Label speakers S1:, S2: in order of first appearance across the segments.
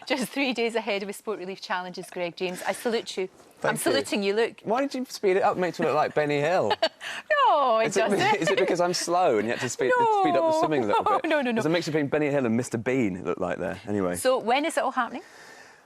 S1: Just 3 days ahead of his Sport Relief challenges, Greg James. I salute you.
S2: Thank
S1: I'm saluting you, look.
S2: Why did you speed it up? Makes me look like Benny Hill.
S1: No, it doesn't.
S2: Is it because I'm slow and you had to speed up the swimming a little bit?
S1: No.
S2: There's a mix between Benny Hill and Mr Bean, it looked like there. Anyway.
S1: So when is it all happening?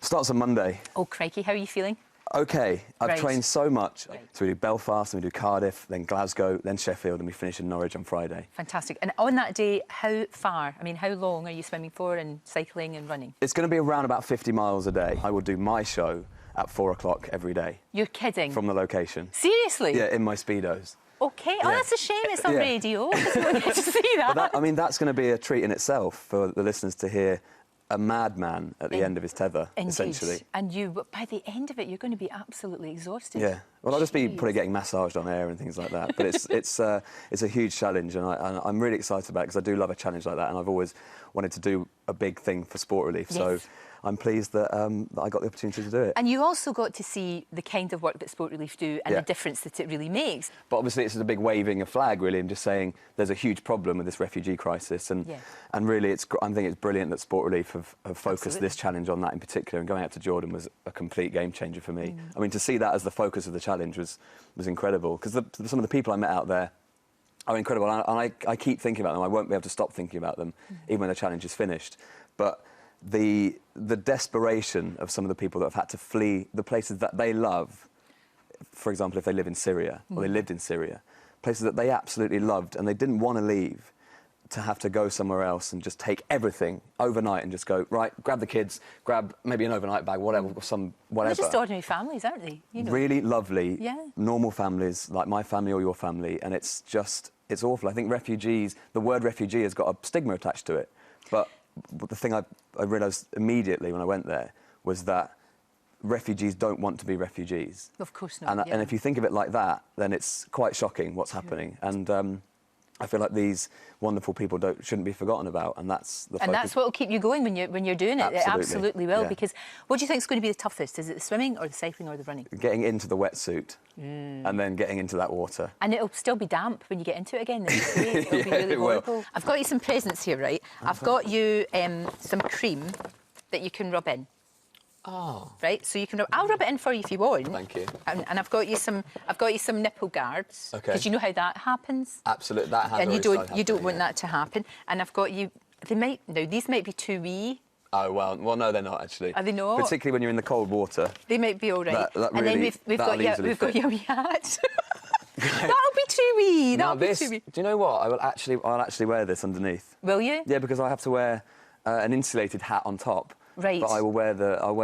S2: Starts on Monday.
S1: Oh, crikey, how are you feeling?
S2: OK, I've trained so much.
S1: Right.
S2: So we do Belfast, and we do Cardiff, then Glasgow, then Sheffield, and we finish in Norwich on Friday.
S1: Fantastic. And on that day, how far? I mean, how long are you swimming for and cycling and running?
S2: It's going to be around about 50 miles a day. I will do my show at 4 o'clock every day.
S1: You're kidding?
S2: From the location.
S1: Seriously?
S2: Yeah, in my Speedos.
S1: OK. Oh,
S2: Yeah.
S1: that's a shame it's on radio. I just wanted to see that.
S2: But I mean, that's going to be a treat in itself for the listeners to hear a madman at the end of his tether, essentially.
S1: And by the end of it, you're going to be absolutely exhausted.
S2: Yeah. Well, I'll just be probably getting massaged on air and things like that. But it's a huge challenge, and I'm really excited about it because I do love a challenge like that, and I've always wanted to do a big thing for Sport Relief.
S1: Yes.
S2: So I'm pleased that I got the opportunity to do it.
S1: And you also got to see the kind of work that Sport Relief do and
S2: Yeah.
S1: the difference that it really makes.
S2: But obviously it's a big waving a flag, really, and just saying there's a huge problem with this refugee crisis. And really, I think it's brilliant that Sport Relief have focused this challenge on that in particular. And going out to Jordan was a complete game changer for me. I mean, to see that as the focus of the challenge was incredible. Because some of the people I met out there are incredible. And I keep thinking about them. I won't be able to stop thinking about them, even when the challenge is finished. But the desperation of some of the people that have had to flee the places that they love, for example, if they live in Syria, or they lived in Syria, places that they absolutely loved and they didn't want to leave, to have to go somewhere else and just take everything overnight and just go, right, grab the kids, grab maybe an overnight bag, whatever, whatever.
S1: They're just ordinary families, aren't they? You know.
S2: Really lovely, normal families, like my family or your family, and it's awful. I think refugees, the word refugee has got a stigma attached to it, but the thing I realised immediately when I went there was that refugees don't want to be refugees.
S1: Of course not.
S2: And if you think of it like that, then it's quite shocking what's happening. And I feel like these wonderful people shouldn't be forgotten about, and that's the focus.
S1: And that's what will keep you going when you're doing it. It absolutely will.
S2: Yeah.
S1: Because what do you think is going to be the toughest? Is it the swimming or the cycling or the running?
S2: Getting into the wetsuit and then getting into that water.
S1: And it'll still be damp when you get into it again. It'll be really horrible. I've got you some presents here, right? I've got you some cream that you can rub in.
S2: Oh.
S1: Right, so you can. I'll rub it in for you if you want.
S2: Thank you.
S1: And I've got you some. nipple guards.
S2: Okay.
S1: Because you know how that happens.
S2: Absolutely, that has.
S1: And you don't want that to happen. And I've got you. These might be too wee.
S2: Oh well, no, they're not actually.
S1: Are they not?
S2: Particularly when you're in the cold water.
S1: They might be all right.
S2: That
S1: and
S2: really,
S1: then we've got your wee hat. That'll be too wee. That'll be too wee.
S2: Do you know what? I'll actually wear this underneath.
S1: Will you?
S2: Yeah, because I have to wear an insulated hat on top.
S1: Right.
S2: But I'll wear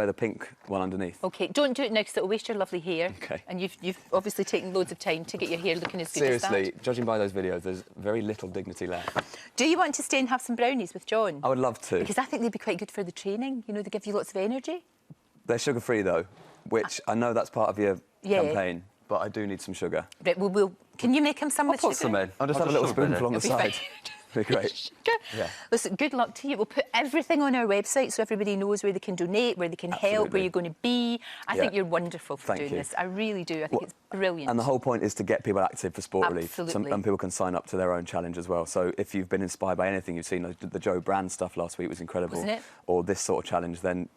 S2: the pink one underneath.
S1: OK, don't do it now because it'll waste your lovely hair.
S2: OK.
S1: And you've obviously taken loads of time to get your hair looking as good as that.
S2: Seriously, judging by those videos, there's very little dignity left.
S1: Do you want to stay and have some brownies with John?
S2: I would love to.
S1: Because I think they'd be quite good for the training. You know, they give you lots of energy.
S2: They're sugar-free, though, which I know that's part of your campaign, but I do need some sugar.
S1: Right, can you make him some with sugar?
S2: I'll put some in. I'll just have a little spoonful on the side. Be great.
S1: Yeah. Listen, good luck to you. We'll put everything on our website so everybody knows where they can donate, where they can help, where you're going to be. I think you're wonderful for doing this. I really do. I think it's brilliant.
S2: And the whole point is to get people active for Sport Relief.
S1: Absolutely.
S2: And people can sign up to their own challenge as well. So if you've been inspired by anything you've seen, the Joe Brand stuff last week was incredible.
S1: Wasn't it?
S2: Or this sort of challenge, then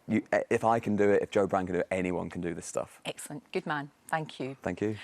S2: if I can do it, if Joe Brand can do it, anyone can do this stuff.
S1: Excellent. Good man. Thank you.
S2: Thank you.